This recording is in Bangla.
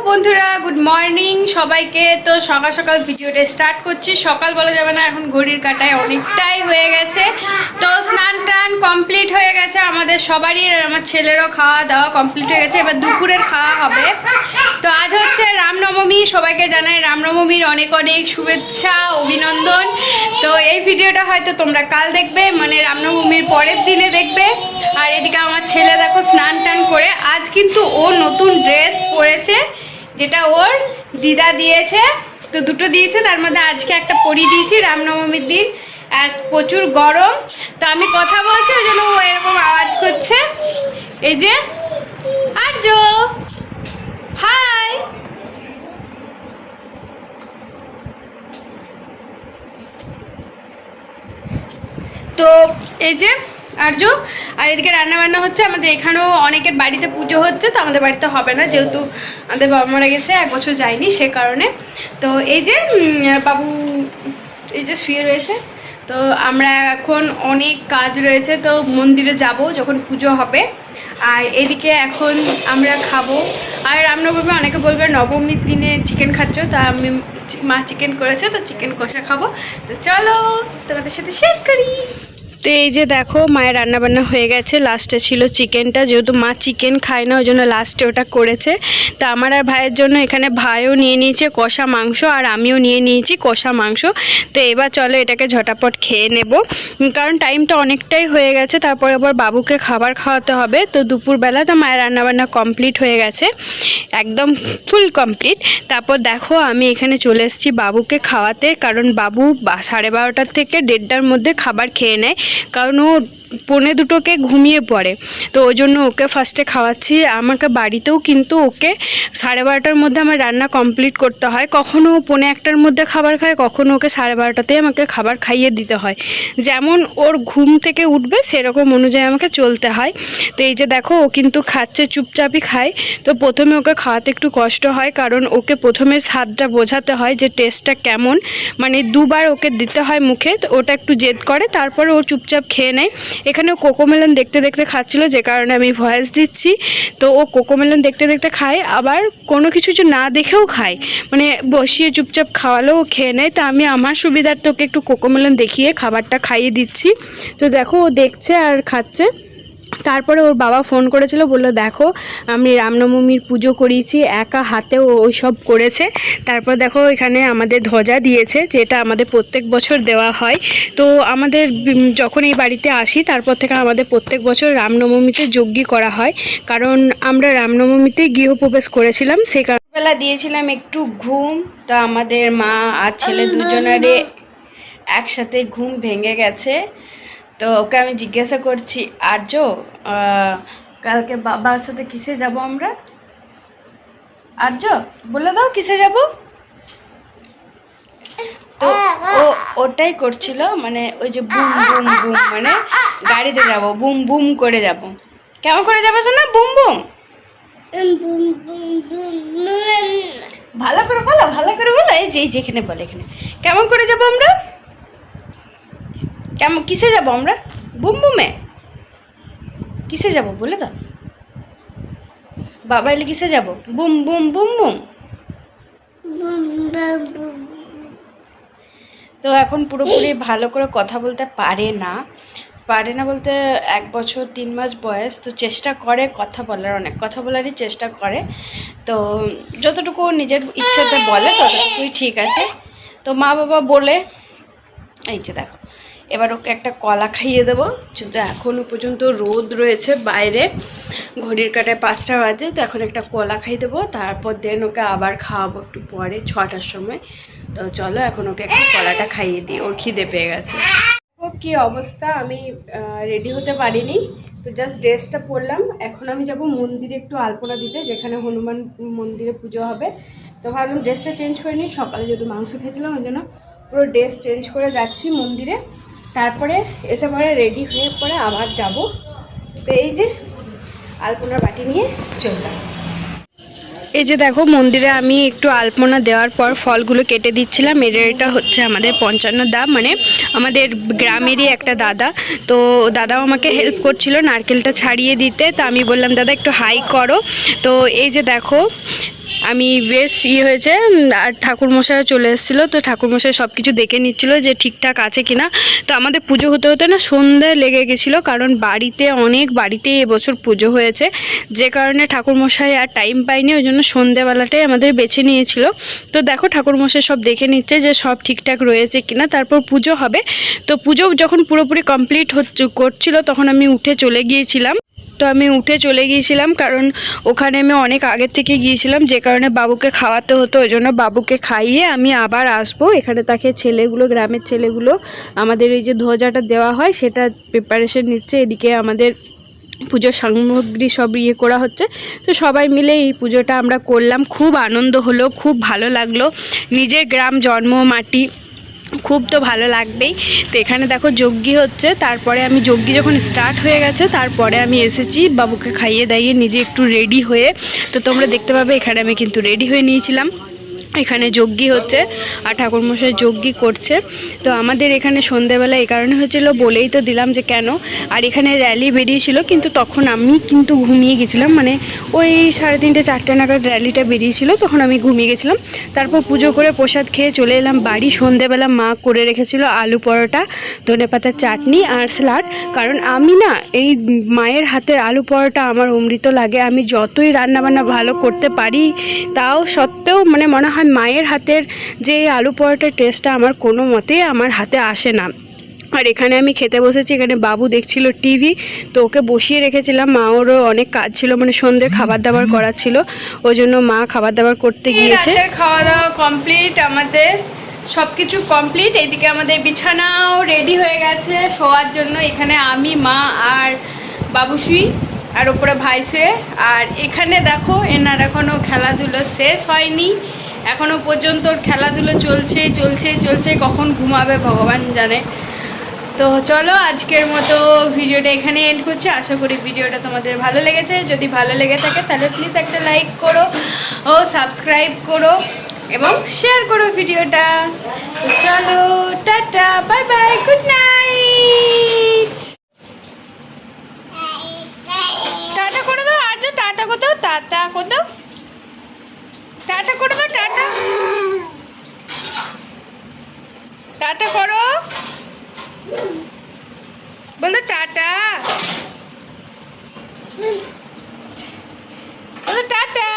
বন্ধুরা, গুড মর্নিং সবাইকে। তো সকাল সকাল ভিডিওটা স্টার্ট করছি। সকাল বলা যাবে না, এখন ঘড়ির কাঁটায় অনেকটাই হয়ে গেছে। তো স্নান টান কমপ্লিট হয়ে গেছে আমাদের সবারই, আমার ছেলেরও খাওয়া দাওয়া কমপ্লিট হয়ে গেছে। এবার দুপুরের খাওয়া হবে। তো আজ হচ্ছে রামনবমী, সবাইকে জানাই রামনবমীর অনেক অনেক শুভেচ্ছা, অভিনন্দন। তো এই ভিডিওটা হয়তো তোমরা কাল দেখবে, মানে রামনবমীর পরের দিনে দেখবে। আর এদিকে আমার ছেলে দেখো স্নান টান করে, আজ কিন্তু ও নতুন ড্রেস পরেছে, যেটা ওর দিদা দিয়েছে। তো দুটো দিয়েছে, তার মধ্যে আজকে একটা পরিয়ে দিয়েছি রামনবমীর দিন। আর প্রচুর গরম, তো আমি কথা বলছি ওই জন্য ও এরকম আওয়াজ করছে। এই যে আর্য, হাই। তো এই যে আর্য, আর এদিকে রান্না বান্না হচ্ছে। আমাদের এখানেও অনেকের বাড়িতে পুজো হচ্ছে, তো আমাদের বাড়িতে হবে না, যেহেতু আমাদের বাবা মারা গেছে, 1 বছর যায়নি সে কারণে। তো এই যে বাবু এই যে শুয়ে রয়েছে। তো আমরা এখন অনেক কাজ রয়েছে, তো মন্দিরে যাব যখন পুজো হবে। আর এদিকে এখন আমরা খাবো। আর রামনবমী অনেকে বলবে নবমীর দিনে চিকেন খাচ্ছ, তা আমি মা চিকেন করেছে, তো চিকেন কষা খাবো। তো চলো তোমাদের সাথে শেয়ার করি। তো এই যে দেখো মায়ের রান্নাবান্না হয়ে গেছে। লাস্টে ছিল চিকেনটা, যেহেতু মা চিকেন খায় না ওই জন্য লাস্টে ওটা করেছে। তা আমার আর ভাইয়ের জন্য এখানে ভাইও নিয়ে নিয়েছে কষা মাংস, আর আমিও নিয়ে নিয়েছি কষা মাংস। তো এবার চলো এটাকে ঝটাপট খেয়ে নেব, কারণ টাইমটা অনেকটাই হয়ে গেছে। তারপরে আবার বাবুকে খাবার খাওয়াতে হবে। তো দুপুরবেলা তো মায়ের রান্নাবান্না কমপ্লিট হয়ে গেছে, একদম ফুল কমপ্লিট। তারপর দেখো আমি এখানে চলে এসেছি বাবুকে খাওয়াতে, কারণ বাবু 12:30 থেকে 1:30টার মধ্যে খাবার খেয়ে নেয়, কারণ ও 1:45 ঘুমিয়ে পড়ে। তো ওই জন্য ওকে ফার্স্টে খাওয়াচ্ছি। আমাকে বাড়িতেও কিন্তু ওকে 12:30টার মধ্যে আমার রান্না কমপ্লিট করতে হয়। কখনও 1:45টার মধ্যে খাবার খায়, কখনও ওকে 12:30টাতেই আমাকে খাবার খাইয়ে দিতে হয়। যেমন ওর ঘুম থেকে উঠবে সেরকম অনুযায়ী আমাকে চলতে হয়। তো এই যে দেখো ও কিন্তু খাচ্ছে, চুপচাপই খায়। তো প্রথমে ওকে খাওয়াতে একটু কষ্ট হয়, কারণ ওকে প্রথমে স্বাদটা বোঝাতে হয় যে টেস্টটা কেমন, মানে 2বার ওকে দিতে হয় মুখে। তো ওটা একটু জেদ করে, তারপরে ও চুপচাপ খেয়ে নেয়। এখানে কোকোমেলন দেখতে দেখতে খাচ্ছিল, যে কারণে আমি ভয়েস দিচ্ছি। তো ও কোকোমেলন দেখতে দেখতে খায়, আবার কোনো কিছু যে না দেখেও খায়, মানে বসিয়ে চুপচাপ খাওয়ালেও খেয়ে নেয়। তো আমি আমার সুবিধার্থে ওকে একটু কোকোমেলন দেখিয়ে খাবারটা খাইয়ে দিচ্ছি। তো দেখো ও দেখছে আর খাচ্ছে। তারপরে ওর বাবা ফোন করেছিল, বললো দেখো আমি রামনবমীর পুজো করিয়েছি, একা হাতে ও ওই সব করেছে। তারপর দেখো এখানে আমাদের ধ্বজা দিয়েছে, যেটা আমাদের প্রত্যেক বছর দেওয়া হয়। তো আমাদের যখন এই বাড়িতে আসি তারপর থেকে আমাদের প্রত্যেক বছর রামনবমীতে যজ্ঞ করা হয়, কারণ আমরা রামনবমীতে গৃহপ্রবেশ করেছিলাম, সেই বেলা দিয়েছিলাম একটু ঘুম। তো আমাদের মা আর ছেলে দুজনেরই একসাথে ঘুম ভেঙে গেছে। তো ওকে আমি জিজ্ঞাসা করছি, আর্য কালকে বাবার সাথে কিসে যাব আমরা? আর্য বলে দাও কিসে যাব। তো ও ওটাই করছিল, মানে ওই যে বুম বুম বুম, মানে গাড়িতে যাব, বুম বুম করে যাব। কেমন করে যাবো শোনা? বুম বুম, ভালো করে বলো, ভালো করে বলো। এই যে যেখানে বলে এখানে, কেমন করে যাব আমরা? কেমন কিসে যাব আমরা? বুম বুমে কিসে যাব বলে দাও। বাবা এলে কিসে যাব? Boom boom boom boom. তো এখন পুরোপুরি ভালো করে কথা বলতে পারে না বলতে 1 বছর 3 মাস বয়স। তো চেষ্টা করে কথা বলার, অনেক কথা বলারই চেষ্টা করে। তো যতটুকু নিজের ইচ্ছাতে বলে ততটুকুই ঠিক আছে। তো মা বাবা বলে, এই যে দেখো এবার ওকে একটা কলা খাইয়ে দেবো, যেহেতু এখনও পর্যন্ত রোদ রয়েছে বাইরে, ঘড়ির কাঁটায় 5টা বাজে। তো এখন একটা কলা খাইয়ে দেবো, তারপর দেন ওকে আবার খাওয়াবো একটু পরে 6টার সময়। তো চলো এখন ওকে একটু কলাটা খাইয়ে দিই, ওর খিদে পেয়ে গেছে। ও কী অবস্থা, আমি রেডি হতে পারিনি, তো জাস্ট ড্রেসটা পরলাম। এখন আমি যাব মন্দিরে একটু আলপনা দিতে, যেখানে হনুমান মন্দিরে পুজো হবে। তো ভাবলাম ড্রেসটা চেঞ্জ করে নিই, সকালে যেহেতু মাংস খেয়েছিলাম ওই জন্য পুরো ড্রেস চেঞ্জ করে যাচ্ছি মন্দিরে। তারপরে এসে পরে রেডি হয়ে পরে আবার যাব। তো এই যে আলপনার বাটি নিয়ে চললাম। এই যে দেখো মন্দিরে আমি একটু আলপনা দেওয়ার পর ফলগুলো কেটে দিচ্ছিলাম। এটা হচ্ছে আমাদের 55 দা, মানে আমাদের গ্রামেরই একটা দাদা। তো দাদাও আমাকে হেল্প করছিল নারকেলটা ছাড়িয়ে দিতে। তো আমি বললাম দাদা একটু হাই করো। তো এই যে দেখো আমি বেশ হয়েছে। আর ঠাকুরমশাইও চলে এসেছিলো, তো ঠাকুরমশাই সব কিছু দেখে নিচ্ছিলো যে ঠিকঠাক আছে কিনা। তো আমাদের পুজো হতে হতে না সন্ধ্যা লেগে গেছিলো, কারণ বাড়িতে এবছর পুজো হয়েছে, যে কারণে ঠাকুরমশাই আর টাইম পাইনি, ওই জন্য সন্ধ্যেবেলাটাই আমাদের বেছে নিয়েছিল। তো দেখো ঠাকুরমশাই সব দেখে নিচ্ছে যে সব ঠিকঠাক রয়েছে কিনা, তারপর পুজো হবে। তো পুজো যখন পুরোপুরি কমপ্লিট করছিল তখন আমি উঠে চলে গিয়েছিলাম, কারণ ওখানে আমি অনেক আগের থেকে গিয়েছিলাম, যে কারণে বাবুকে খাওয়াতে হতো। ওই জন্য বাবুকে খাইয়ে আমি আবার আসবো এখানে। তাকে গ্রামের ছেলেগুলো আমাদের এই যে ধ্বজাটা দেওয়া হয় সেটা প্রিপারেশন নিচ্ছে। এদিকে আমাদের পুজোর সামগ্রী সব করা হচ্ছে। তো সবাই মিলে এই পুজোটা আমরা করলাম, খুব আনন্দ হলো, খুব ভালো লাগলো। নিজের গ্রাম, জন্ম মাটি, খুব তো ভালো লাগবেই। তো এখানে দেখো যজ্ঞি হচ্ছে, তারপরে আমি যজ্ঞি যখন স্টার্ট হয়ে গেছে তারপরে আমি এসেছি বাবুকে খাইয়ে দাইয়ে নিজে একটু রেডি হয়ে। তো তোমরা দেখতে পাবে এখানে আমি কিন্তু রেডি হয়ে নিয়েছিলাম। এখানে যজ্ঞি হচ্ছে আর ঠাকুরমশাই যজ্ঞি করছে। তো আমাদের এখানে সন্ধেবেলা এই কারণে হয়েছিল, বলেই তো দিলাম যে কেন। আর এখানে র্যালি বেরিয়েছিল, কিন্তু তখন আমি কিন্তু ঘুমিয়ে গেছিলাম, মানে ওই 3:30 4টে নাগাদ র্যালিটা বেরিয়েছিল, তখন আমি ঘুমিয়ে গেছিলাম। তারপর পুজো করে প্রসাদ খেয়ে চলে এলাম বাড়ি। সন্ধেবেলা মা করে রেখেছিল আলু পরোটা, ধনেপাতার চাটনি আর স্যালাড। কারণ আমি না এই মায়ের হাতের আলু পরোটা আমার অমৃত লাগে। আমি যতই রান্নাবান্না ভালো করতে পারি তাও সত্ত্বেও মানে মনে হয় মায়ের হাতের যে আলু পরোটার টেস্টটা আমার কোনো মতেই আমার হাতে আসে না। আর এখানে আমি খেতে বসেছি, এখানে বাবু দেখছিল টিভি, তো ওকে বসিয়ে রেখেছিলাম। মা ওরও অনেক কাজ ছিল, মানে সন্ধ্যে খাবার দাবার করার ছিল, ওই জন্য মা খাবার দাবার করতে গিয়েছে। খাওয়া দাওয়া কমপ্লিট, আমাদের সব কিছু কমপ্লিট। এইদিকে আমাদের বিছানাও রেডি হয়ে গেছে শোয়ার জন্য। এখানে আমি, মা আর বাবু শুই, আর ওপরে ভাই শুয়ে। আর এখানে দেখো এনার এখনও খেলাধুলো শেষ হয়নি, এখনও পর্যন্ত খেলাধুলো চলছে, কখন ঘুমাবে ভগবান জানে। তো চলো আজকের মতো ভিডিওটা এখানে এন্ড করছি। আশা করি ভিডিওটা তোমাদের ভালো লেগেছে। যদি ভালো লেগে থাকে তাহলে প্লিজ একটা লাইক করো ও সাবস্ক্রাইব করো এবং শেয়ার করো ভিডিওটা। তো চলো tata, bye bye, good night. Tata করে দাও, আজ টাটা করে দাও, টাটা করে দাও, টাটা করে দাও, টাটা টাটা করো, বলো টাটা, বলো টাটা।